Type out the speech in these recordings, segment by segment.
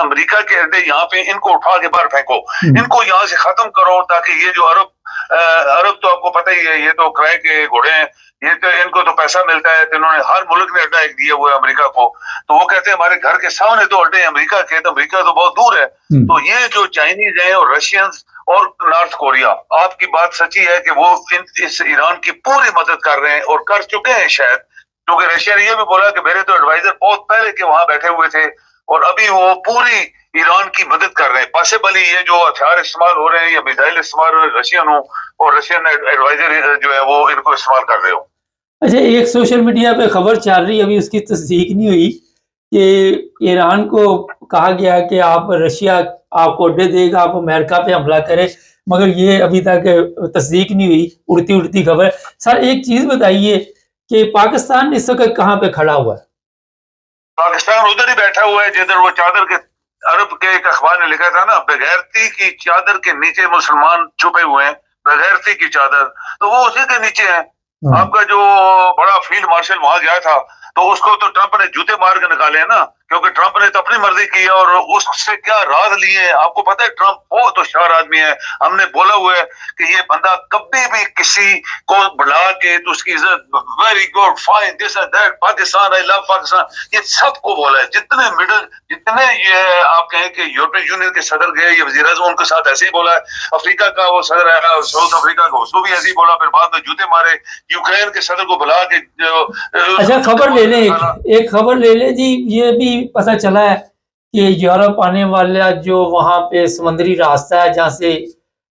امریکہ کے اڈے یہاں پہ ان کو اٹھا کے باہر پھینکو، ان کو یہاں سے ختم کرو، تاکہ یہ جو عرب تو آپ کو پتہ ہی ہے، یہ تو کرائے کے گھوڑے ہیں، یہ تو ان کو تو پیسہ ملتا ہے، تو انہوں نے ہر ملک نے اڈا ایک دیا ہوا ہے امریکہ کو، تو وہ کہتے ہیں ہمارے گھر کے سامنے تو اڈے امریکہ کے، تو امریکہ تو بہت دور ہے۔ تو یہ جو چائنیز ہیں اور رشینز اور نارتھ کوریا، آپ کی بات سچی ہے کہ وہ اس ایران کی پوری مدد کر رہے ہیں اور کر چکے ہیں شاید، کیونکہ رشیا نے یہ بھی بولا کہ میرے تو ایڈوائزر بہت پہلے کے وہاں بیٹھے ہوئے تھے اور ابھی وہ پوری ایران کی مدد کر رہے ہیں۔ پاسبلی یہ جو ہتھیار استعمال ہو رہے ہیں یا میزائل استعمال ہو رہے ہیں، رشین ہوں اور رشین ایڈوائزر جو ہے وہ ان کو استعمال کر رہے ہوں۔ اچھا، ایک سوشل میڈیا پہ خبر چل رہی ہے، ابھی اس کی تصدیق نہیں ہوئی، کہ ایران کو کہا گیا کہ آپ رشیا آپ کو اڈے دے گا، آپ امریکہ پہ حملہ کرے، مگر یہ ابھی تک تصدیق نہیں ہوئی، اڑتی خبر ہے۔ سر ایک چیز بتائیے کہ پاکستان اس وقت کہاں پہ کھڑا ہوا ہے؟ پاکستان ادھر ہی بیٹھا ہوا ہے جدھر وہ چادر کے، عرب کے ایک اخبار نے لکھا تھا نا، بغیرتی کی چادر کے نیچے مسلمان چھپے ہوئے ہیں، بغیرتی کی چادر، تو وہ اسی کے نیچے ہیں۔ آپ کا جو بڑا فیلڈ مارشل وہاں گیا تھا، تو اس کو تو ٹرمپ نے جوتے مار کے نکالے ہیں نا، کیونکہ ٹرمپ نے تو اپنی مرضی کی ہے اور اس سے کیا راز لیے ہیں۔ آپ کو پتہ ہے ٹرمپ بہت ہوشیار آدمی ہے، ہم نے بولا ہوا ہے کہ یہ بندہ کبھی بھی کسی کو بڑھا کے تو اس کی عزت، very good fine this and that, Pakistan I love Pakistan, یہ سب کو بولا ہے۔ جتنے یہ آپ کہیں کہ یورپین یونین کے صدر گئے یا وزیر اعظم، ان کے ساتھ ایسے ہی بولا ہے۔ افریقہ کا وہ صدر ہے ساؤتھ افریقہ کا، اس کو بھی ایسے ہی بولا، پھر بعد میں جوتے مارے۔ یوکرین کے صدر کو بلا کے اچھا خبر لے لیں، ایک خبر لے لیں جی، یہ بھی پتہ چلا ہے کہ یورپ آنے والا جو وہاں پہ سمندری راستہ ہے جہاں سے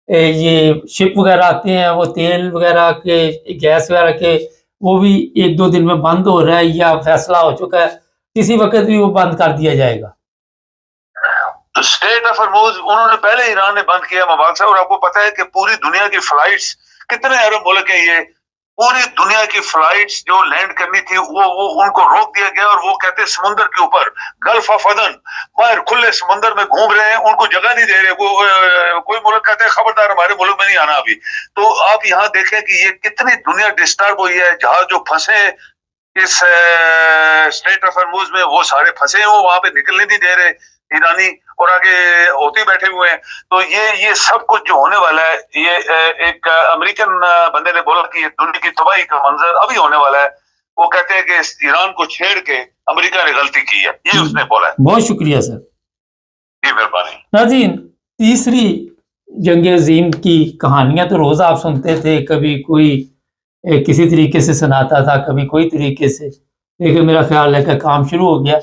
یہ شپ وغیرہ آتے ہیں، وہ تیل وغیرہ کے، گیس وغیرہ کے، وہ بھی 1-2 دن میں بند ہو رہا ہے یا فیصلہ ہو چکا ہے، کسی وقت بھی وہ بند کر دیا جائے گا۔ اسٹیٹ آف ہرموز انہوں نے پہلے ایران نے بند کیا مباحث سے، اور آپ کو پتا ہے کہ پوری دنیا کی فلائٹس، کتنے عرب ملک ہیں یہ، پوری دنیا کی فلائٹس جو لینڈ کرنی تھی وہ ان کو روک دیا گیا، اور وہ کہتے ہیں سمندر کے اوپر، گلف آف عدن، باہر کھلے سمندر میں گھوم رہے ہیں، ان کو جگہ نہیں دے رہے۔ کوئی ملک کہتے ہیں خبردار ہمارے ملک میں نہیں آنا ابھی۔ تو آپ یہاں دیکھیں کہ یہ کتنی دنیا ڈسٹرب ہوئی ہے، جہاز جو پھنسے اس اسٹیٹ آف ہرموز میں، وہ سارے پھنسے ہیں، وہ وہاں پہ نکلنے نہیں دے رہے ایرانی، اور آگے ہوتے بیٹھے ہوئے ہیں۔ تو یہ سب کچھ جو ہونے والا ہے، یہ ایک امریکن بندے نے بولا کہ یہ دنیا کی تباہی کا منظر ابھی ہونے والا ہے۔ وہ کہتے ہیں کہ ایران کو چھیڑ کے امریکہ نے غلطی کی ہے، یہ اس نے بولا ہے۔ بہت شکریہ سر، جی مہربانی۔ ناظرین، تیسری جنگ عظیم کی کہانیاں تو روز آپ سنتے تھے، کبھی کوئی کسی طریقے سے سناتا تھا، کبھی کوئی طریقے سے، لیکن میرا خیال ہے کہ کام شروع ہو گیا۔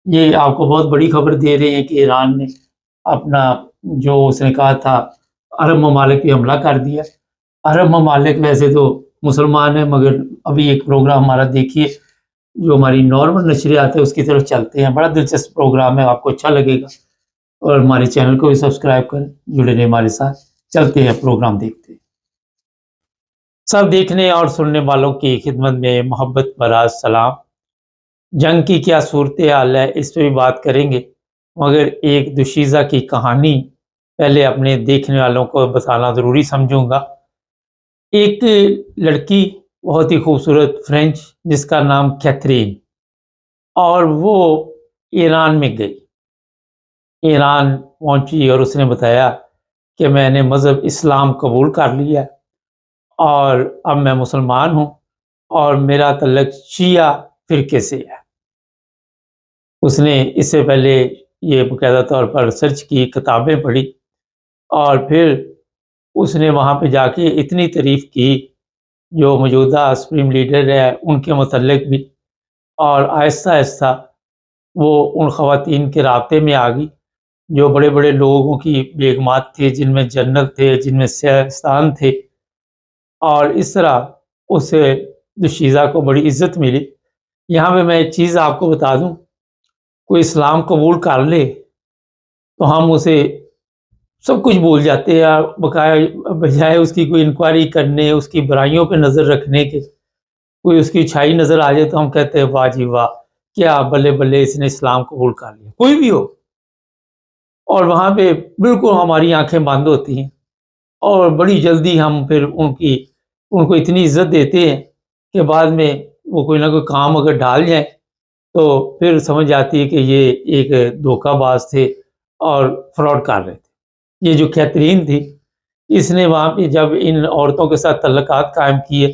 یہ آپ کو بہت بڑی خبر دے رہے ہیں کہ ایران نے اپنا جو اس نے کہا تھا عرب ممالک پہ حملہ کر دیا۔ عرب ممالک ویسے تو مسلمان ہیں، مگر ابھی ایک پروگرام ہمارا دیکھیے جو ہماری نارمل نشریات ہے اس کی طرف چلتے ہیں، بڑا دلچسپ پروگرام ہے، آپ کو اچھا لگے گا، اور ہمارے چینل کو بھی سبسکرائب کریں، جڑے رہیں ہمارے ساتھ، چلتے ہیں پروگرام دیکھتے ہیں۔ سب دیکھنے اور سننے والوں کی خدمت میں محبت بھرا سلام۔ جنگ کی کیا صورتحال ہے اس پہ بھی بات کریں گے، مگر ایک دوشیزہ کی کہانی پہلے اپنے دیکھنے والوں کو بتانا ضروری سمجھوں گا۔ ایک لڑکی بہت ہی خوبصورت فرینچ، جس کا نام کیتھرین، اور وہ ایران میں گئی، ایران پہنچی اور اس نے بتایا کہ میں نے مذہب اسلام قبول کر لیا اور اب میں مسلمان ہوں اور میرا تعلق شیعہ فرقے سے ہے۔ اس نے اس سے پہلے یہ باقاعدہ طور پر ریسرچ کی، کتابیں پڑھی، اور پھر اس نے وہاں پہ جا کے اتنی تعریف کی جو موجودہ سپریم لیڈر ہے ان کے متعلق بھی، اور آہستہ آہستہ وہ ان خواتین کے رابطے میں آ گئی جو بڑے بڑے لوگوں کی بیگمات تھے، جن میں جنرل تھے، جن میں سیاستدان تھے، اور اس طرح اس دوشیزہ کو بڑی عزت ملی۔ یہاں پہ میں ایک چیز آپ کو بتا دوں، کوئی اسلام قبول کر لے تو ہم اسے سب کچھ بھول جاتے ہیں، بجائے اس کی کوئی انکوائری کرنے، اس کی برائیوں پہ نظر رکھنے کے، کوئی اس کی اچھائی نظر آ جائے تو ہم کہتے ہیں واہ جی واہ، کیا بلے بلے اس نے اسلام قبول کر لیا، کوئی بھی ہو، اور وہاں پہ بالکل ہماری آنکھیں بند ہوتی ہیں، اور بڑی جلدی ہم پھر ان کو اتنی عزت دیتے ہیں کہ بعد میں وہ کوئی نہ کوئی کام اگر ڈال جائیں تو پھر سمجھ جاتی ہے کہ یہ ایک دھوکہ باز تھے اور فراڈ کر رہے تھے۔ یہ جو کیتھرین تھی، اس نے وہاں پہ جب ان عورتوں کے ساتھ تعلقات قائم کیے،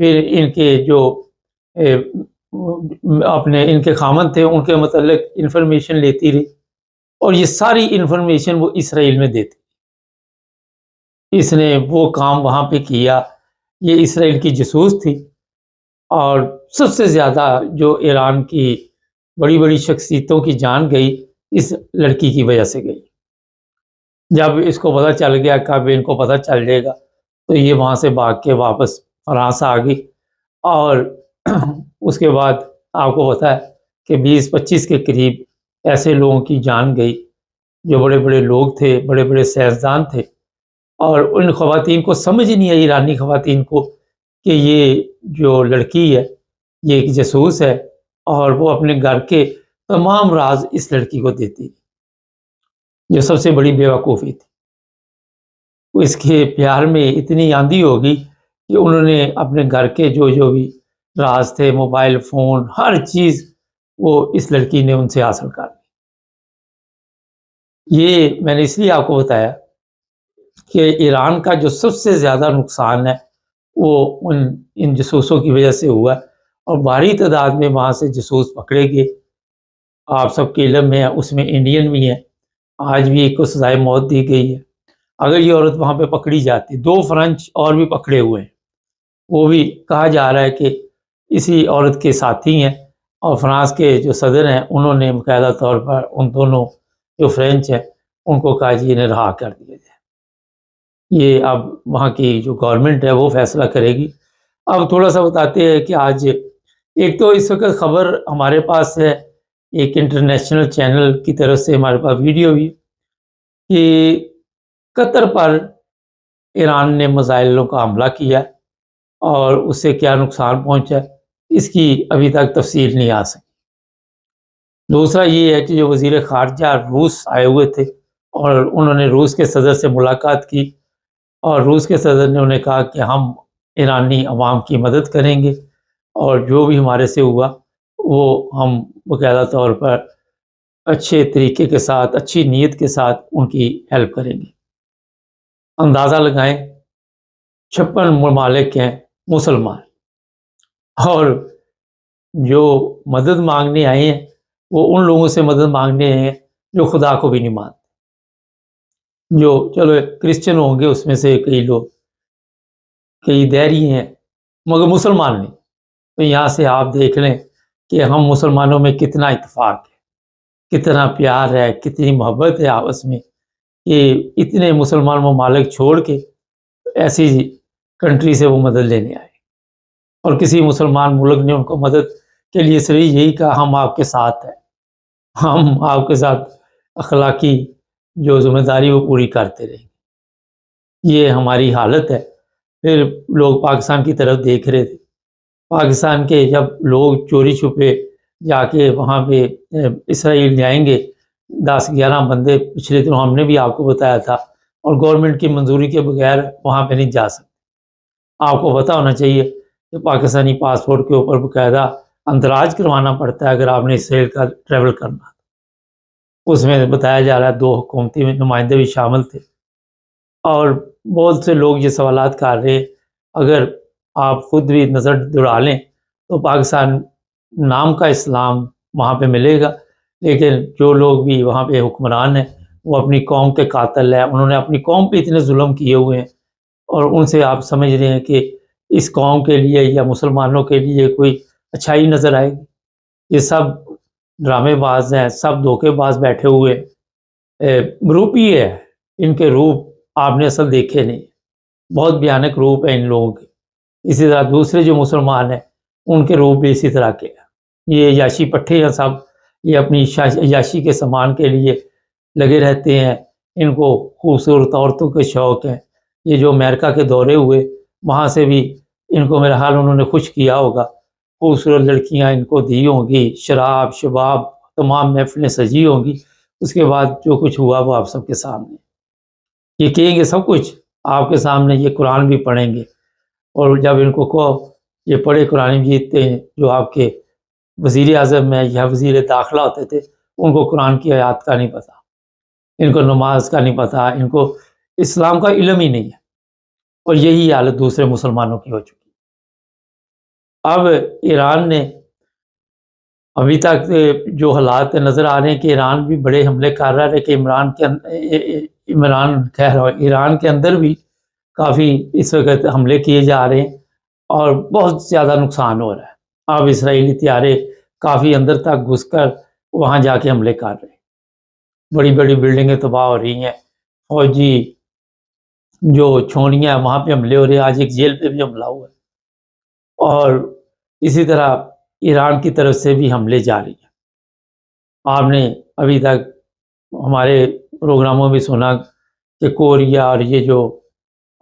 پھر ان کے جو اپنے ان کے خامند تھے ان کے متعلق انفارمیشن لیتی رہی، اور یہ ساری انفارمیشن وہ اسرائیل میں دیتی۔ اس نے وہ کام وہاں پہ کیا، یہ اسرائیل کی جاسوس تھی، اور سب سے زیادہ جو ایران کی بڑی بڑی شخصیتوں کی جان گئی اس لڑکی کی وجہ سے گئی۔ جب اس کو پتہ چل گیا، کب ان کو پتہ چل جائے گا، تو یہ وہاں سے بھاگ کے واپس فرانس آ گئی، اور اس کے بعد آپ کو پتہ ہے کہ 20-25 کے قریب ایسے لوگوں کی جان گئی جو بڑے بڑے لوگ تھے، بڑے بڑے سیاستدان تھے، اور ان خواتین کو سمجھ ہی نہیں آئی، ایرانی خواتین کو، کہ یہ جو لڑکی ہے یہ ایک جاسوس ہے، اور وہ اپنے گھر کے تمام راز اس لڑکی کو دیتی، جو سب سے بڑی بیوقوفی تھی۔ اس کے پیار میں اتنی آندھی ہوگی کہ انہوں نے اپنے گھر کے جو بھی راز تھے، موبائل فون، ہر چیز وہ اس لڑکی نے ان سے حاصل کر لی۔ یہ میں نے اس لیے آپ کو بتایا کہ ایران کا جو سب سے زیادہ نقصان ہے وہ ان جاسوسوں کی وجہ سے ہوا ہے، اور بھاری تعداد میں وہاں سے جاسوس پکڑے گئے۔ آپ سب کے علم میں ہے، اس میں انڈین بھی ہیں، آج بھی ایک کو سزائے موت دی گئی ہے۔ اگر یہ عورت وہاں پہ پکڑی جاتی، 2 فرنچ اور بھی پکڑے ہوئے ہیں، وہ بھی کہا جا رہا ہے کہ اسی عورت کے ساتھی ہیں، اور فرانس کے جو صدر ہیں انہوں نے باقاعدہ طور پر ان دونوں جو فرینچ ہیں ان کو کہا جی انہیں رہا کر دیا جائے۔ یہ اب وہاں کی جو گورنمنٹ ہے وہ فیصلہ کرے گی۔ اب تھوڑا سا بتاتے ہیں کہ آج ایک تو اس وقت خبر ہمارے پاس ہے، ایک انٹرنیشنل چینل کی طرف سے ہمارے پاس ویڈیو بھی، کہ قطر پر ایران نے میزائلوں کا حملہ کیا، اور اس سے کیا نقصان پہنچا اس کی ابھی تک تفصیل نہیں آ سکی۔ دوسرا یہ ہے کہ جو وزیر خارجہ روس آئے ہوئے تھے، اور انہوں نے روس کے صدر سے ملاقات کی، اور روس کے صدر نے انہیں کہا کہ ہم ایرانی عوام کی مدد کریں گے، اور جو بھی ہمارے سے ہوا وہ ہم باقاعدہ طور پر اچھے طریقے کے ساتھ، اچھی نیت کے ساتھ ان کی ہیلپ کریں گے۔ اندازہ لگائیں 56 ممالک ہیں مسلمان، اور جو مدد مانگنے آئے ہیں وہ ان لوگوں سے مدد مانگنے آئے ہیں جو خدا کو بھی نہیں مانتے، جو چلو کرسچن ہوں گے اس میں سے کئی لوگ، کئی دیری ہیں، مگر مسلمان نہیں۔ تو یہاں سے آپ دیکھ لیں کہ ہم مسلمانوں میں کتنا اتفاق ہے، کتنا پیار ہے، کتنی محبت ہے آپس میں، کہ اتنے مسلمان ممالک چھوڑ کے ایسی کنٹری سے وہ مدد لینے آئے، اور کسی مسلمان ملک نے ان کو مدد کے لیے صرف یہی کہا ہم آپ کے ساتھ ہیں، ہم آپ کے ساتھ اخلاقی جو ذمہ داری وہ پوری کرتے رہیں گے۔ یہ ہماری حالت ہے۔ پھر لوگ پاکستان کی طرف دیکھ رہے تھے، پاکستان کے جب لوگ چوری چھپے جا کے وہاں پہ اسرائیل جائیں گے، 10-11 بندے پچھلے دنوں ہم نے بھی آپ کو بتایا تھا، اور گورنمنٹ کی منظوری کے بغیر وہاں پہ نہیں جا سکتے۔ آپ کو پتہ ہونا چاہیے کہ پاکستانی پاسپورٹ کے اوپر باقاعدہ اندراج کروانا پڑتا ہے اگر آپ نے اسرائیل کا ٹریول کرنا۔ اس میں بتایا جا رہا ہے 2 حکومتی نمائندے بھی شامل تھے، اور بہت سے لوگ یہ سوالات کر رہے ہیں، اگر آپ خود بھی نظر دوڑا لیں تو پاکستان نام کا اسلام وہاں پہ ملے گا، لیکن جو لوگ بھی وہاں پہ حکمران ہیں وہ اپنی قوم کے قاتل ہیں، انہوں نے اپنی قوم پہ اتنے ظلم کیے ہوئے ہیں، اور ان سے آپ سمجھ رہے ہیں کہ اس قوم کے لیے یا مسلمانوں کے لیے کوئی اچھائی نظر آئے گی۔ یہ سب ڈرامے باز ہیں، سب دھوکے باز بیٹھے ہوئے، روپی ہے ان کے، روپ آپ نے اصل دیکھے نہیں، بہت بھیانک روپ ہے ان لوگوں کے۔ اسی طرح دوسرے جو مسلمان ہیں ان کے روپ بھی اسی طرح کے ہیں، یہ یاشی پٹھے ہیں سب، یہ اپنی یاشی کے سامان کے لیے لگے رہتے ہیں، ان کو خوبصورت عورتوں کے شوق ہیں۔ یہ جو امریکہ کے دورے ہوئے وہاں سے بھی ان کو میرا حال انہوں نے خوش کیا ہوگا، خوبصورت لڑکیاں ان کو دی ہوں گی، شراب شباب تمام محفلیں سجی ہوں گی، اس کے بعد جو کچھ ہوا وہ آپ سب کے سامنے، یہ کہیں گے سب کچھ آپ کے سامنے، یہ قرآن بھی پڑھیں گے، اور جب ان کو کہو یہ پڑھے قرآن مجید جو آپ کے وزیر اعظم میں یا وزیر داخلہ ہوتے تھے، ان کو قرآن کی آیات کا نہیں پتہ، ان کو نماز کا نہیں پتہ، ان کو اسلام کا علم ہی نہیں ہے، اور یہی حالت دوسرے مسلمانوں کی ہو چکی۔ اب ایران نے ابھی تک جو حالات نظر آ رہے ہیں کہ ایران بھی بڑے حملے کر رہا ہے، کہ ایران کے اندر بھی کافی اس وقت حملے کیے جا رہے ہیں اور بہت زیادہ نقصان ہو رہا ہے۔ اب اسرائیلی طیارے کافی اندر تک گھس کر وہاں جا کے حملے کر رہے ہیں، بڑی بڑی بلڈنگیں تباہ ہو رہی ہیں، فوجی جو چھونیاں وہاں پہ حملے ہو رہے ہیں، آج ایک جیل پہ بھی حملہ ہوا ہے، اور اسی طرح ایران کی طرف سے بھی حملے جاری ہیں۔ آپ نے ابھی تک ہمارے پروگراموں میں سنا کہ کوریا اور یہ جو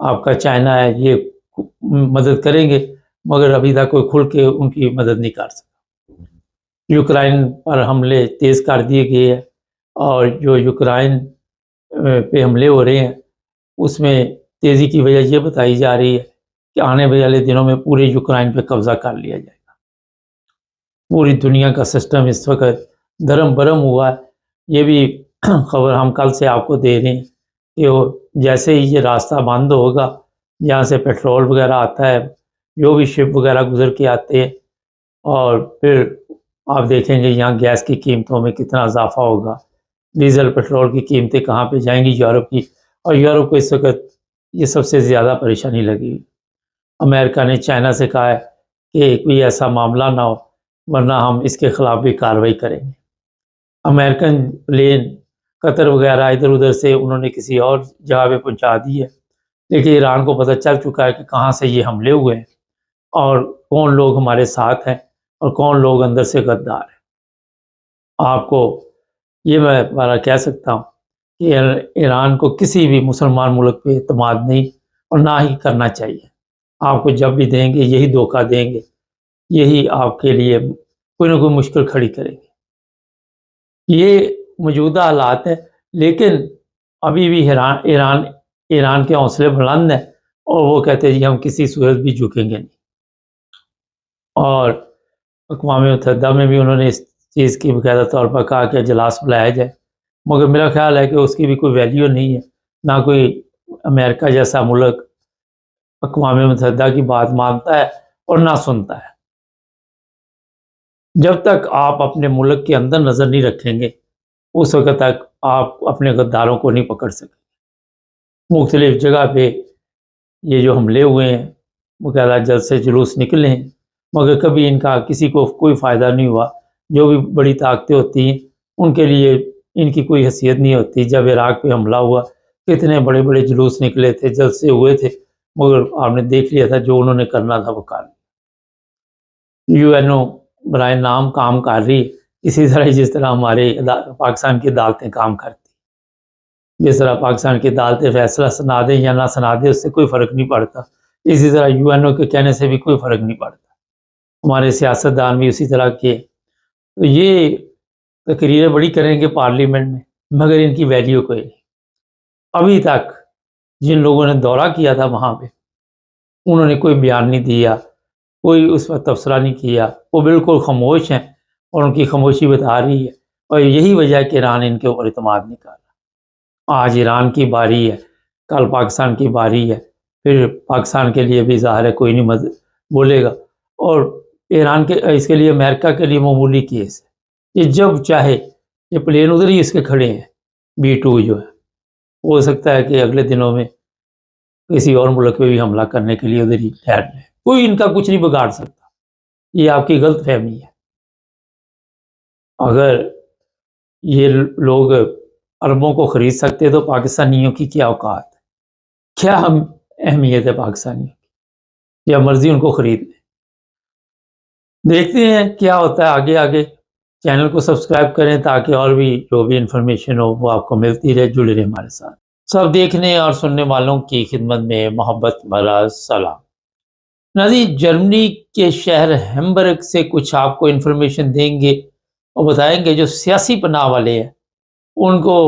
آپ کا چائنا ہے یہ مدد کریں گے، مگر ابھی تک کوئی کھل کے ان کی مدد نہیں کر سکتا۔ یوکرائن پر حملے تیز کر دیے گئے ہیں، اور جو یوکرائن پہ حملے ہو رہے ہیں اس میں تیزی کی وجہ یہ بتائی جا رہی ہے کہ آنے والے دنوں میں پورے یوکرائن پہ قبضہ کر لیا جائے گا۔ پوری دنیا کا سسٹم اس وقت دھرم برم ہوا ہے۔ یہ بھی خبر ہم کل سے آپ کو دے رہے ہیں کہ جیسے ہی یہ راستہ بند ہوگا، جہاں سے پیٹرول وغیرہ آتا ہے، جو بھی شپ وغیرہ گزر کے آتے ہیں، اور پھر آپ دیکھیں گے یہاں گیس کی قیمتوں میں کتنا اضافہ ہوگا، ڈیزل پیٹرول کی قیمتیں کہاں پہ جائیں گی یورپ کی، اور یورپ کو اس وقت یہ سب سے زیادہ پریشانی لگی۔ امریکہ نے چائنا سے کہا ہے کہ کوئی ایسا معاملہ نہ ہو ورنہ ہم اس کے خلاف بھی کارروائی کریں گے۔ امریکن پلین قطر وغیرہ ادھر ادھر سے انہوں نے کسی اور جگہ پہ پہنچا دی ہے، لیکن ایران کو پتہ چل چکا ہے کہ کہاں سے یہ حملے ہوئے ہیں اور کون لوگ ہمارے ساتھ ہیں اور کون لوگ اندر سے غدار ہیں۔ آپ کو یہ میں بارہ کہہ سکتا ہوں کہ ایران کو کسی بھی مسلمان ملک پہ اعتماد نہیں اور نہ ہی کرنا چاہیے۔ آپ کو جب بھی دیں گے یہی دھوکہ دیں گے، یہی آپ کے لیے کوئی نہ کوئی مشکل کھڑی کریں گے۔ یہ موجودہ حالات ہیں، لیکن ابھی بھی ایران کے حوصلے بلند ہیں، اور وہ کہتے ہیں جی ہم کسی صورت بھی جھکیں گے نہیں۔ اور اقوام متحدہ میں بھی انہوں نے اس چیز کی باقاعدہ طور پر کہا کہ اجلاس بلایا جائے، مگر میرا خیال ہے کہ اس کی بھی کوئی ویلیو نہیں ہے، نہ کوئی امریکہ جیسا ملک اقوام متحدہ کی بات مانتا ہے اور نہ سنتا ہے۔ جب تک آپ اپنے ملک کے اندر نظر نہیں رکھیں گے اس وقت تک آپ اپنے غداروں کو نہیں پکڑ سکیں۔ مختلف جگہ پہ یہ جو حملے ہوئے ہیں باقاعدہ جلد سے جلوس نکلے ہیں، مگر کبھی ان کا کسی کو کوئی فائدہ نہیں ہوا۔ جو بھی بڑی طاقتیں ہوتی ہیں ان کے لیے ان کی کوئی حیثیت نہیں ہوتی۔ جب عراق پہ حملہ ہوا کتنے بڑے بڑے جلوس نکلے تھے، جلد سے ہوئے تھے، مگر آپ نے دیکھ لیا تھا جو انہوں نے کرنا تھا وہ کر لیا۔ UNO برائے نام کام کر رہی، اسی طرح جس طرح ہمارے پاکستان کی عدالتیں کام کرتی، جس طرح پاکستان کی عدالتیں فیصلہ سنا دیں یا نہ سنا دیں اس سے کوئی فرق نہیں پڑتا، اسی طرح UNO کے کہنے سے بھی کوئی فرق نہیں پڑتا۔ ہمارے سیاستدان بھی اسی طرح کے، تو یہ تقریریں بڑی کریں گے پارلیمنٹ میں، مگر ان کی ویلیو کوئی نہیں۔ ابھی تک جن لوگوں نے دورہ کیا تھا وہاں پہ انہوں نے کوئی بیان نہیں دیا، کوئی اس پر تبصرہ نہیں کیا، وہ بالکل خاموش ہیں، اور ان کی خاموشی بتا رہی ہے، اور یہی وجہ ہے کہ ایران ان کے اوپر اعتماد نہیں کر رہا۔ آج ایران کی باری ہے، کل پاکستان کی باری ہے، پھر پاکستان کے لیے بھی ظاہر ہے کوئی نہیں بولے گا، اور ایران کے اس کے لیے امریکہ کے لیے معمولی کیس ہے۔ یہ جب چاہے یہ پلین ادھر ہی اس کے کھڑے ہیں، B-2 جو ہے، ہو سکتا ہے کہ اگلے دنوں میں کسی اور ملک پہ بھی حملہ کرنے کے لیے ادھر ہی ٹھہر جائے، کوئی ان کا کچھ نہیں بگاڑ سکتا۔ یہ آپ کی غلط فہمی ہے۔ اگر یہ لوگ عربوں کو خرید سکتے تو پاکستانیوں کی کیا اوقات ہے، کیا اہمیت ہے پاکستانیوں کی، یا مرضی ان کو خرید لیں۔ دیکھتے ہیں کیا ہوتا ہے آگے آگے۔ چینل کو سبسکرائب کریں تاکہ اور بھی جو بھی انفارمیشن ہو وہ آپ کو ملتی رہے، جڑے رہے ہمارے ساتھ۔ سب دیکھنے اور سننے والوں کی خدمت میں محبت بھرا سلام۔ ناظرین، جرمنی کے شہر ہیمبرگ سے کچھ آپ کو انفارمیشن دیں گے اور بتائیں گے جو سیاسی پناہ والے ہیں ان کو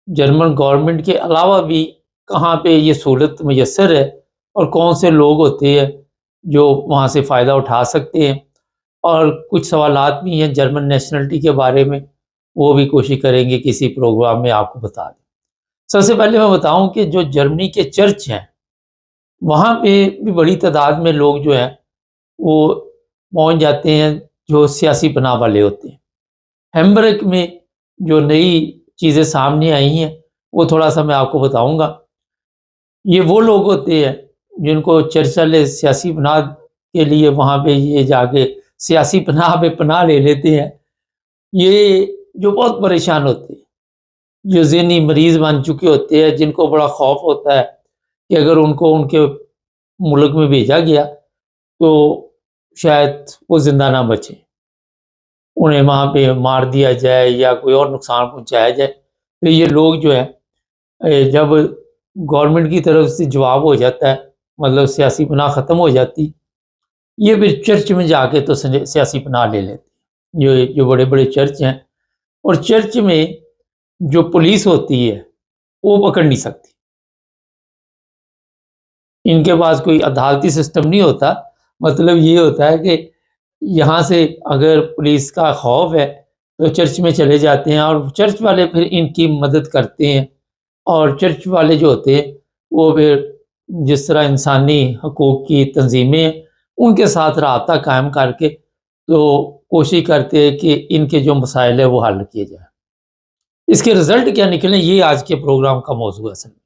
جرمن گورنمنٹ کے علاوہ بھی کہاں پہ یہ سہولت میسر ہے اور کون سے لوگ ہوتے ہیں جو وہاں سے فائدہ اٹھا سکتے ہیں، اور کچھ سوالات بھی ہیں جرمن نیشنلٹی کے بارے میں، وہ بھی کوشش کریں گے کسی پروگرام میں آپ کو بتا دیں۔ سب سے پہلے میں بتاؤں کہ جو جرمنی کے چرچ ہیں وہاں پہ بھی بڑی تعداد میں لوگ جو ہیں وہ پہنچ جاتے ہیں جو سیاسی پناہ والے ہوتے ہیں۔ ہیمبرگ میں جو نئی چیزیں سامنے آئی ہیں وہ تھوڑا سا میں آپ کو بتاؤں گا۔ یہ وہ لوگ ہوتے ہیں جن کو چرچ والے سیاسی پناہ کے لیے وہاں پہ یہ جا کے سیاسی پناہ پہ پناہ لے لیتے ہیں، یہ جو بہت پریشان ہوتے ہیں، جو ذہنی مریض بن چکے ہوتے ہیں، جن کو بڑا خوف ہوتا ہے کہ اگر ان کو ان کے ملک میں بھیجا گیا تو شاید وہ زندہ نہ بچیں، انہیں وہاں پہ مار دیا جائے یا کوئی اور نقصان پہنچایا جائے۔ تو یہ لوگ جو ہے جب گورنمنٹ کی طرف سے جواب ہو جاتا ہے، مطلب سیاسی پناہ ختم ہو جاتی، یہ پھر چرچ میں جا کے تو سیاسی پناہ لے لیتے ہیں، جو بڑے بڑے چرچ ہیں۔ اور چرچ میں جو پولیس ہوتی ہے وہ پکڑ نہیں سکتی، ان کے پاس کوئی عدالتی سسٹم نہیں ہوتا۔ مطلب یہ ہوتا ہے کہ یہاں سے اگر پولیس کا خوف ہے تو چرچ میں چلے جاتے ہیں، اور چرچ والے پھر ان کی مدد کرتے ہیں، اور چرچ والے جو ہوتے ہیں وہ پھر جس طرح انسانی حقوق کی تنظیمیں ہیں ان کے ساتھ رابطہ قائم کر کے تو کوشش کرتے ہیں کہ ان کے جو مسائل ہیں وہ حل کیے جائیں۔ اس کے رزلٹ کیا نکلیں، یہ آج کے پروگرام کا موضوع ہے۔ اصل میں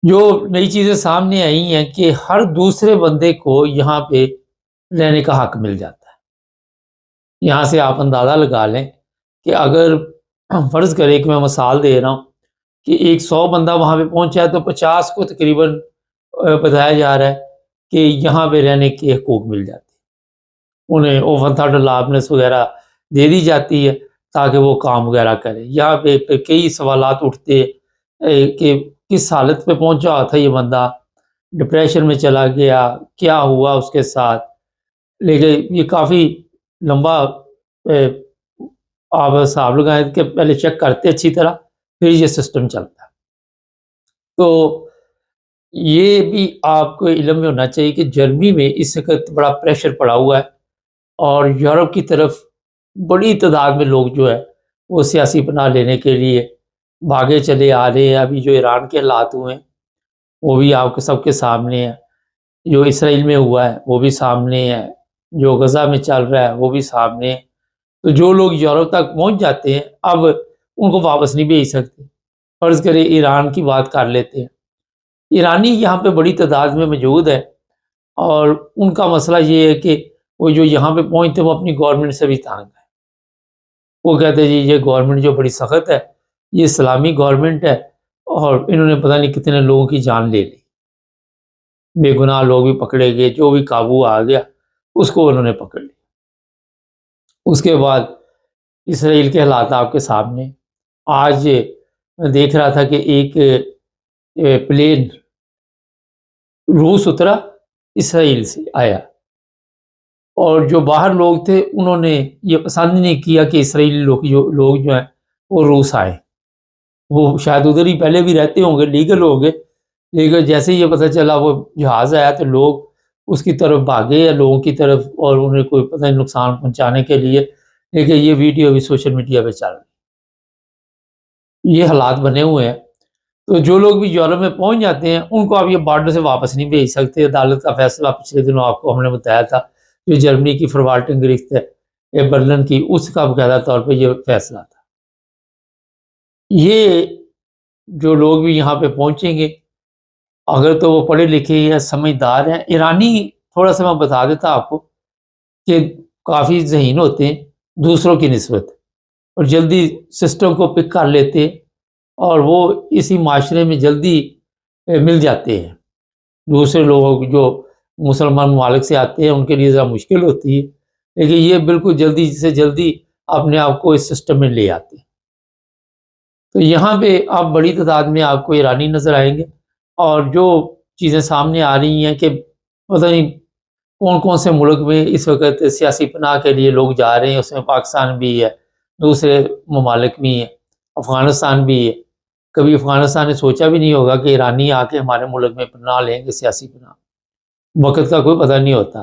جو نئی چیزیں سامنے آئی ہیں کہ ہر دوسرے بندے کو یہاں پہ رہنے کا حق مل جاتا ہے۔ یہاں سے آپ اندازہ لگا لیں کہ اگر فرض کریں کہ میں مثال دے رہا ہوں کہ 100 بندہ وہاں پہ پہنچا ہے تو 50 کو تقریباً بتایا جا رہا ہے کہ یہاں پہ رہنے کے حقوق مل جاتے ہیں، انہیں اوپن تھاٹ لابنس وغیرہ دے دی جاتی ہے تاکہ وہ کام وغیرہ کرے۔ یہاں پہ کئی سوالات اٹھتے کہ کس حالت پہ پہنچا تھا یہ بندہ، ڈپریشن میں چلا گیا، کیا ہوا اس کے ساتھ۔ لیکن یہ کافی لمبا آپ حساب لگائیں کہ پہلے چیک کرتے اچھی طرح پھر یہ سسٹم چلتا ہے۔ تو یہ بھی آپ کو علم میں ہونا چاہیے کہ جرمنی میں اس وقت بڑا پریشر پڑا ہوا ہے، اور یورپ کی طرف بڑی تعداد میں لوگ جو ہے وہ سیاسی پناہ لینے کے لیے بھاگے چلے آ رہے ہیں۔ ابھی جو ایران کے حالات ہوئے ہیں وہ بھی آپ کے سب کے سامنے ہے، جو اسرائیل میں ہوا ہے وہ بھی سامنے ہے، جو غزہ میں چل رہا ہے وہ بھی سامنے ہے۔ تو جو لوگ یورپ تک پہنچ جاتے ہیں اب ان کو واپس نہیں بھیج سکتے۔ فرض کرے ایران کی بات کر لیتے ہیں، ایرانی یہاں پہ بڑی تعداد میں موجود ہے، اور ان کا مسئلہ یہ ہے کہ وہ جو یہاں پہ پہنچتے ہیں وہ اپنی گورنمنٹ سے بھی تانگ ہے۔ وہ کہتے ہیں جی یہ گورنمنٹ جو بڑی سخت ہے، یہ اسلامی گورنمنٹ ہے، اور انہوں نے پتہ نہیں کتنے لوگوں کی جان لے لی، بے گناہ لوگ بھی پکڑے گئے، جو بھی قابو آ گیا اس کو انہوں نے پکڑ لیا۔ اس کے بعد اسرائیل کے حالات آپ کے سامنے۔ آج میں دیکھ رہا تھا کہ ایک پلین روس اترا، اسرائیل سے آیا، اور جو باہر لوگ تھے انہوں نے یہ پسند نہیں کیا کہ اسرائیلی لوگ جو ہیں وہ روس آئے۔ وہ شاید ادھر ہی پہلے بھی رہتے ہوں گے، لیگل ہوں گے، لیکن جیسے ہی یہ پتہ چلا وہ جہاز آیا تو لوگ اس کی طرف بھاگے یا لوگوں کی طرف، اور انہیں کوئی پتہ نہیں نقصان پہنچانے کے لیے۔ لیکن یہ ویڈیو بھی سوشل میڈیا پہ چل رہی، یہ حالات بنے ہوئے ہیں۔ تو جو لوگ بھی یورپ میں پہنچ جاتے ہیں ان کو آپ یہ بارڈر سے واپس نہیں بھیج سکتے۔ عدالت کا فیصلہ پچھلے دنوں آپ کو ہم نے بتایا تھا، جو جرمنی کی فروالٹنگ گریخت ہے برلن کی، اس کا باقاعدہ طور پہ یہ فیصلہ تھا۔ یہ جو لوگ بھی یہاں پہ پہنچیں گے اگر تو وہ پڑھے لکھے یا سمجھدار ہیں۔ ایرانی تھوڑا سا میں بتا دیتا آپ کو کہ کافی ذہین ہوتے ہیں دوسروں کی نسبت، اور جلدی سسٹم کو پک کر لیتے ہیں، اور وہ اسی معاشرے میں جلدی مل جاتے ہیں۔ دوسرے لوگوں جو مسلمان ممالک سے آتے ہیں ان کے لیے ذرا مشکل ہوتی ہے، لیکن یہ بالکل جلدی سے جلدی اپنے آپ کو اس سسٹم میں لے آتے ہیں۔ تو یہاں پہ آپ بڑی تعداد میں آپ کو ایرانی نظر آئیں گے، اور جو چیزیں سامنے آ رہی ہیں کہ پتہ نہیں کون کون سے ملک میں اس وقت سیاسی پناہ کے لیے لوگ جا رہے ہیں، اس میں پاکستان بھی ہے، دوسرے ممالک بھی ہیں، افغانستان بھی ہے۔ کبھی افغانستان نے سوچا بھی نہیں ہوگا کہ ایرانی آ کے ہمارے ملک میں پناہ لیں گے، سیاسی پناہ۔ وقت کا کوئی پتہ نہیں ہوتا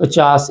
50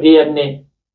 DNA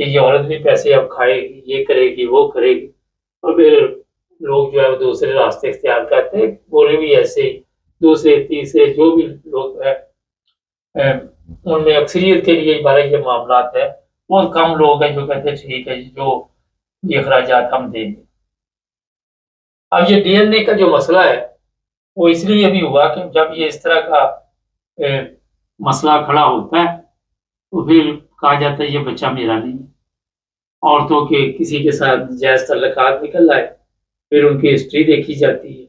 کہ یہ عورت بھی پیسے اب کھائے گی، یہ کرے گی، وہ کرے گی، اور پھر لوگ جو ہے وہ دوسرے راستے اختیار کرتے ہیں. گورے بھی ایسے ہی دوسرے تیسرے جو بھی لوگ ہیں ان میں اکثریت کے لیے بارہ یہ معاملات ہے. بہت کم لوگ ہیں جو کہتے ہیں ٹھیک ہے جو یہ اخراجات ہم دیں گے. اب یہ ڈی این اے کا جو مسئلہ ہے وہ اس لیے بھی ہوا کہ جب یہ اس طرح کا مسئلہ کھڑا ہوتا ہے تو پھر کہا جاتا ہے یہ بچہ میرا نہیں ہے. عورتوں کے کسی کے ساتھ جائز تعلقات نکل آئے پھر ان کی ہسٹری دیکھی جاتی ہے.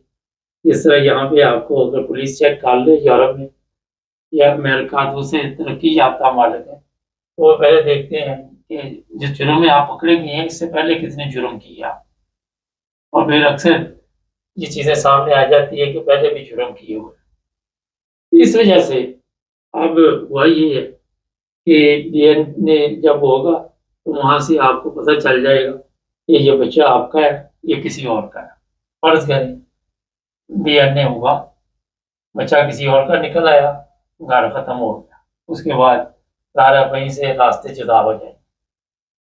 جس طرح یہاں پہ آپ کو اگر پولیس چیک کر لے یورپ میں یا امریکہ دوسرے ترقی یافتہ ممالک ہیں تو وہ پہلے دیکھتے ہیں کہ جس جرم میں آپ پکڑے گئے ہیں اس سے پہلے کتنے جرم کیا، اور پھر اکثر یہ چیزیں سامنے آ جاتی ہے کہ پہلے بھی جرم کیے ہوئے. اس وجہ سے اب ہوا یہ ہے کہ ڈی این اے جب ہوگا تو وہاں سے آپ کو پتہ چل جائے گا کہ یہ بچہ آپ کا ہے یہ کسی اور کا ہے. فرض کریں ڈی این اے ہوا، بچہ کسی اور کا نکل آیا، گھر ختم ہو گیا، اس کے بعد سارا وہیں سے راستے جدا ہو جائیں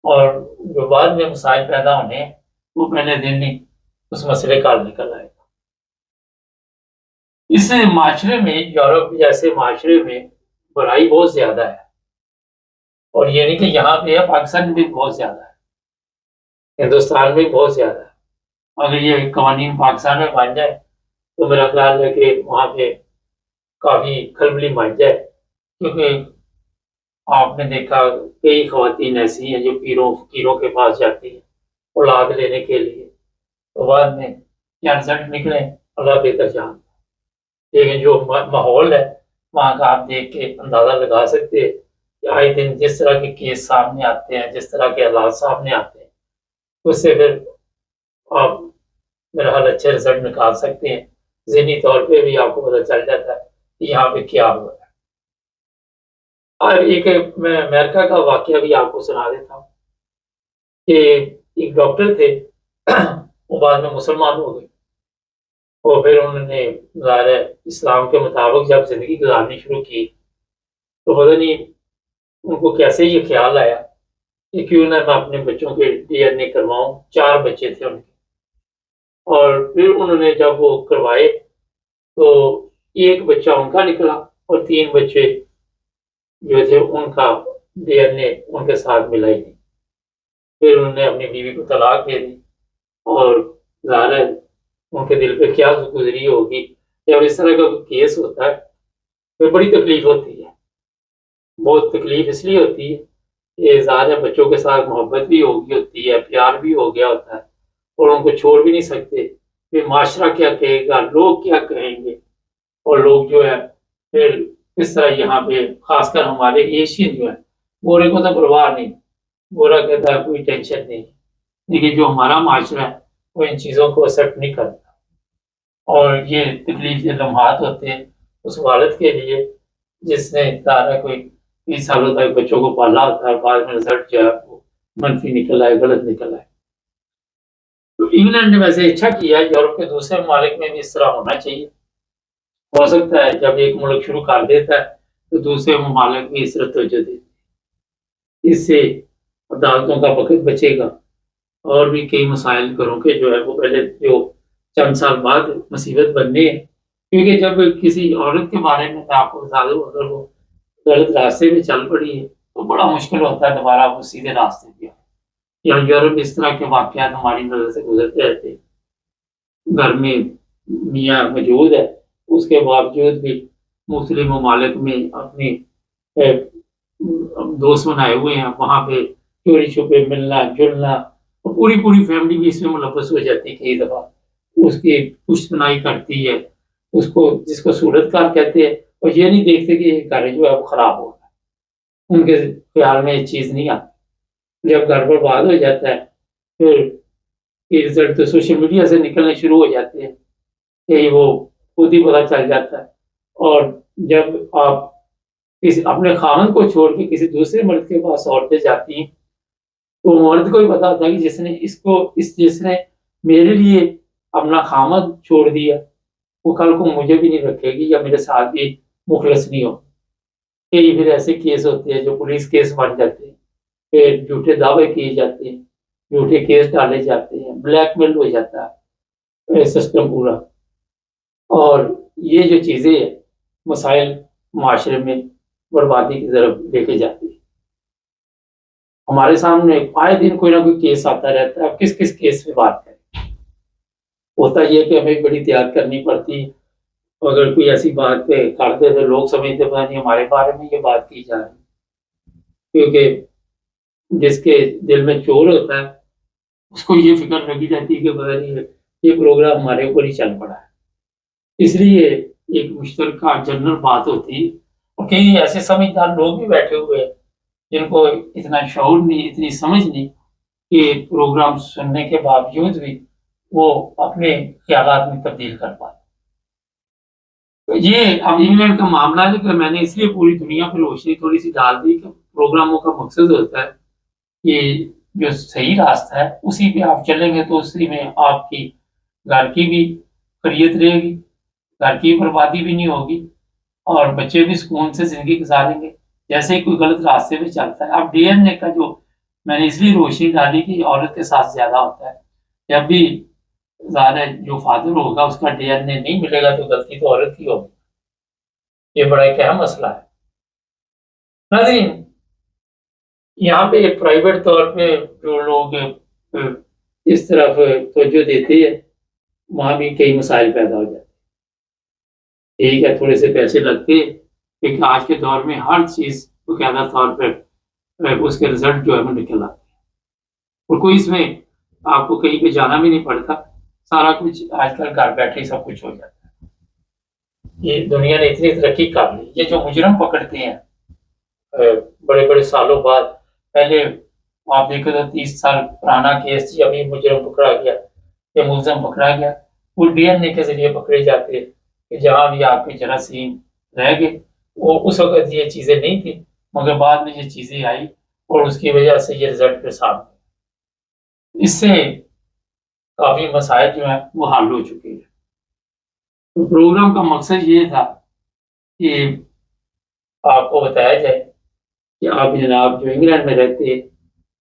اور جو بعد میں مسائل پیدا ہونے ہیں وہ پہلے دن ہی اس مسئلے کا حل نکل آئے گا. اس معاشرے میں یورپ جیسے معاشرے میں برائی بہت زیادہ ہے، اور یہ نہیں کہ یہاں پہ ہے، پاکستان میں بھی بہت زیادہ ہے، ہندوستان میں بہت زیادہ ہے. اگر یہ قوانین پاکستان میں بن جائے تو میرا خیال ہے کہ وہاں پہ کافی کھلبلی مچ جائے، کیونکہ آپ نے دیکھا کئی خواتین ایسی ہیں جو پیروں فقیروں کے پاس جاتی ہیں اولاد لینے کے لیے، تو بعد میں کیا رزلٹ نکلے اللہ بہتر جانتا. لیکن جو ماحول ہے وہاں کا آپ دیکھ کے اندازہ لگا سکتے ہیں کہ آئے دن جس طرح کے کیس سامنے آتے ہیں، جس طرح کے حالات سامنے آتے ہیں، اس سے پھر آپ میرا حال اچھے رزلٹ نکال سکتے ہیں. ذہنی طور پہ بھی آپ کو پتہ چل جاتا ہے کہ یہاں پہ کیا ہوا ہے. اور ایک میں امریکہ کا واقعہ بھی آپ کو سنا دیتا ہوں کہ ایک ڈاکٹر تھے وہ بعد میں مسلمان ہو گئے اور پھر انہوں نے ظاہر ہے اسلام کے مطابق جب زندگی گزارنی شروع کی تو پتہ نہیں ان کو کیسے یہ خیال آیا کہ کیوں نہ میں اپنے بچوں کے ڈی این اے کرواؤں. 4 بچے تھے ان کے، اور پھر انہوں نے جب وہ کروائے تو ایک بچہ ان کا نکلا اور 3 بچے جو تھے ان کا ڈی این اے ان کے ساتھ ملا ہی نہیں. پھر انہوں نے اپنی بیوی کو طلاق دے دی اور ظاہر ہے ان کے دل پہ کیا گزری ہوگی. جب اس طرح کا کیس ہوتا ہے پھر بڑی تکلیف ہوتی ہے. بہت تکلیف اس لیے ہوتی ہے کہ ظاہر ہے بچوں کے ساتھ محبت بھی ہوتی ہے، پیار بھی ہو گیا ہوتا ہے اور ان کو چھوڑ بھی نہیں سکتے. پھر معاشرہ کیا کہے گا، لوگ کیا کہیں گے، اور لوگ جو ہے پھر اس طرح یہاں پہ خاص کر ہمارے ایشین جو ہے گورے کو تو پرواہ نہیں، گورا کہتا ہے کوئی ٹینشن نہیں، لیکن جو ہمارا معاشرہ ہے وہ ان چیزوں کو ایکسیپٹ نہیں کرتا. اور یہ تکلیف کے لمحات ہوتے ہیں اس والد کے لیے جس نے ادارہ کوئی 20 سالوں تک بچوں کو پالا ہوتا ہے، بعد میں رزلٹ جو ہے وہ منفی نکل آئے، غلط نکل آئے. تو انگلینڈ نے ویسے اچھا کیا، یورپ کے دوسرے ممالک میں بھی اس طرح ہونا چاہیے. ہو سکتا ہے جب ایک ملک شروع کر دیتا ہے تو دوسرے ممالک بھی اس طرح توجہ دیتے ہیں. اس سے عدالتوں کا وقت بچے گا اور بھی کئی مسائل کروں کے جو ہے وہ پہلے جو چند سال بعد مصیبت بننے ہیں. کیونکہ جب کسی عورت کے بارے میں آپ کو بتا دوں اگر وہ غلط راستے میں چل پڑی ہے تو بڑا مشکل ہوتا ہے دوبارہ وہ سیدھے راستے پہ. یورپ اس طرح کے واقعات ہماری نظر سے گزرتے رہتے ہیں. گھر میں میاں موجود ہے اس کے باوجود بھی مختلف ممالک میں اپنی دوست بنائے ہوئے ہیں، وہاں پہ چوری چھپے ملنا جلنا، اور پوری فیملی بھی اس میں ملوث ہو جاتی ہے. کئی دفعہ اس کی پشت پناہی کرتی ہے اس کو، جس کو صورت کار کہتے ہیں، اور یہ نہیں دیکھتے کہ یہ گھر جو ہے وہ خراب ہو رہا ہے. ان کے خیال میں یہ چیز نہیں آتی. جب گھر برباد ہو جاتا ہے پھر یہ رزلٹ تو سوشل میڈیا سے نکلنے شروع ہو جاتے ہیں کہ وہ خود ہی پتہ چل جاتا ہے. اور جب آپ اپنے خاوند کو چھوڑ کے کسی دوسرے مرد کے پاس عورتیں جاتی ہیں تو مرد کو ہی پتا ہوتا ہے کہ جس نے میرے لیے اپنا خاوند چھوڑ دیا وہ کل کو مجھے بھی نہیں رکھے گی یا میرے ساتھ بھی مخلص نہیں ہو. کئی پھر ایسے کیس ہوتے ہیں جو پولیس کیس بن جاتے ہیں پھر جھوٹے دعوے کیے جاتے ہیں، جھوٹے کیس ڈالے جاتے ہیں، بلیک میل ہو جاتا ہے سسٹم پورا، اور یہ جو چیزیں ہیں مسائل معاشرے میں بربادی کی طرف لے کے جاتی ہے۔ ہمارے سامنے آئے دن کوئی نہ کوئی کیس آتا رہتا ہے، اب کس کس کیس پہ بات کریں؟ ہوتا یہ کہ ہمیں بڑی احتیاط کرنی پڑتی، اگر کوئی ایسی بات پہ کرتے تو لوگ سمجھتے پتہ نہیں ہمارے بارے میں یہ بات کی جا رہی، کیونکہ جس کے دل میں چور ہوتا ہے اس کو یہ فکر لگی جاتی ہے کہ پتہ نہیں یہ پروگرام ہمارے اوپر ہی چل پڑا ہے۔ اس لیے ایک مشترکہ جنرل بات ہوتی ہے، اور کئی ایسے سمجھدار لوگ بھی بیٹھے ہوئے ہیں جن کو اتنا شعور نہیں، اتنی سمجھ نہیں کہ پروگرام سننے کے باوجود بھی وہ اپنے خیالات میں تبدیل کر پاتے۔ یہ اب انگلینڈ کا معاملہ ہے کہ میں نے اس لیے پوری دنیا پہ روشنی تھوڑی سی ڈال دی کہ پروگراموں کا مقصد ہوتا ہے کہ جو صحیح راستہ ہے اسی پہ آپ چلیں گے تو اسی میں آپ کی گھر کی بھی خیریت رہے گی، گھر کی بربادی بھی نہیں ہوگی، اور بچے بھی سکون سے زندگی گزاریں گے۔ جیسے ہی کوئی غلط راستے پہ چلتا ہے، اب ڈی این اے کا جو میں نے اس لیے روشنی ڈالی کہ عورت کے ساتھ زیادہ ہوتا ہے، جب بھی ظاہر ہے جو فادر ہوگا اس کا ڈی این اے نہیں ملے گا تو غلطی تو عورت کی ہوگی۔ یہ بڑا ایک اہم مسئلہ ہے۔ ناظرین، یہاں پہ ایک پرائیویٹ طور پہ جو لوگ اس طرف توجہ دیتے ہیں وہاں بھی کئی مسائل پیدا ہو جاتے ہیں۔ ٹھیک ہے، تھوڑے سے پیسے لگتے ہیں، لیکن آج کے دور میں ہر چیز باقاعدہ طور پر اس کے رزلٹ جو ہے وہ نکل آتے ہیں، اور کوئی اس میں آپ کو کہیں پہ جانا بھی نہیں پڑتا، سارا کچھ آج کل گھر بیٹھے سب کچھ ہو جاتا ہے۔ یہ دنیا نے اتنی ترقی کر لی، یہ جو مجرم پکڑتے ہیں بڑے بڑے سالوں بعد، پہلے آپ دیکھو تو 30 سال پرانا کیس تھی، ابھی مجرم پکڑا گیا یا ملزم پکڑا گیا، وہ ڈی این اے کے ذریعے پکڑے جاتے ہیں کہ جہاں بھی آپ کے جراثیم رہ گئے، وہ اس وقت یہ چیزیں نہیں تھی، مگر بعد میں یہ چیزیں آئی اور اس کی وجہ سے یہ رزلٹ کے سامنے، اس سے کافی مسائل جو ہیں وہ حل ہو چکے ہیں۔ تو پروگرام کا مقصد یہ تھا کہ آپ کو بتایا جائے کہ آپ جناب جو انگلینڈ میں رہتے ہیں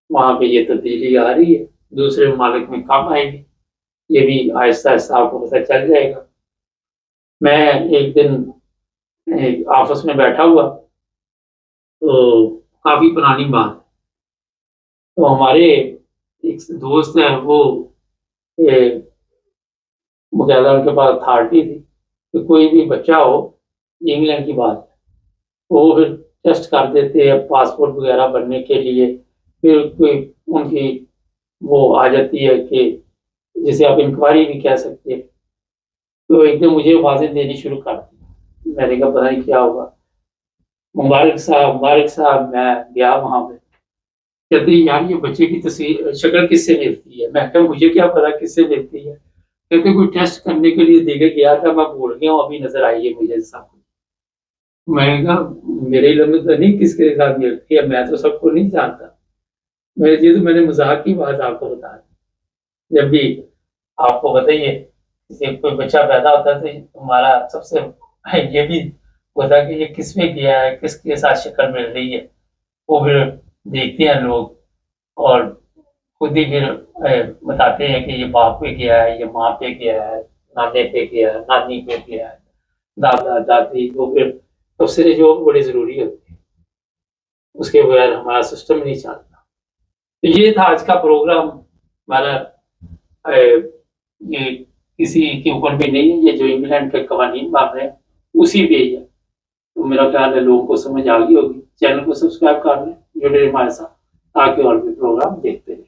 وہاں پہ یہ تبدیلی آ رہی ہے، دوسرے ممالک میں کب آئے گی یہ بھی آہستہ آہستہ آپ کو پتہ چل جائے گا۔ میں ایک دن آفس میں بیٹھا ہوا تو کافی پرانی بات، تو ہمارے ایک دوست ہے وہ باقاعدہ ان کے پاس اتھارٹی تھی کہ کوئی بھی بچہ ہو، یہ انگلینڈ کی بات ہے، تو وہ پھر ٹیسٹ کر دیتے ہیں پاسپورٹ وغیرہ بننے کے لیے، پھر کوئی ان کی وہ آ جاتی ہے کہ جسے آپ انکوائری بھی کہہ سکتے ہیں، تو ایک دن مجھے آوازیں دینی شروع کر دی، میں نے کہا پتہ نہیں کیا ہوگا، مبارک صاحب، میں گیا وہاں پہ، کہتے ہیں یار یہ بچے کی تصویر شکل کس سے ملتی ہے؟ میں کہا مجھے کیا پتا کس سے ملتی ہے، کہتے کوئی ٹیسٹ کرنے کے لیے دے کے گیا تھا، میں بھول گیا ہوں، ابھی نظر آئی ہے مجھے سب کچھ۔ میں نے کہا میرے علم میں تو نہیں کس کے ساتھ ملتی ہے، میں تو سب کو نہیں جانتا، میں نے مذاق کی بات آپ کو بتا دی۔ جب بھی آپ کو بتائیے کوئی بچہ پیدا ہوتا ہے تو ہمارا سب سے یہ بھی ہوتا ہے کہ یہ کس میں گیا ہے، کس کے ساتھ شکل مل رہی ہے، وہ پھر دیکھتے ہیں لوگ اور خود ہی پھر بتاتے ہیں کہ یہ باپ پہ گیا ہے، یہ ماں پہ گیا ہے، نانے پہ گیا ہے، نانی پہ گیا ہے، دادا دادی، وہ پھر تبصرے جو بڑے ضروری ہوتے ہیں، اس کے بغیر ہمارا سسٹم نہیں چلتا۔ تو یہ تھا آج کا پروگرام ہمارا، یہ کسی کے اوپر بھی نہیں ہے، یہ جو انگلینڈ کے قوانین بن رہے ہیں اسی پہ ہی ہے، تو میرا خیال ہے لوگوں کو سمجھ آ گئی ہوگی۔ چینل کو سبسکرائب کر لیں، جڑے ہمارے ساتھ تاکہ اور بھی پروگرام دیکھتے رہیں۔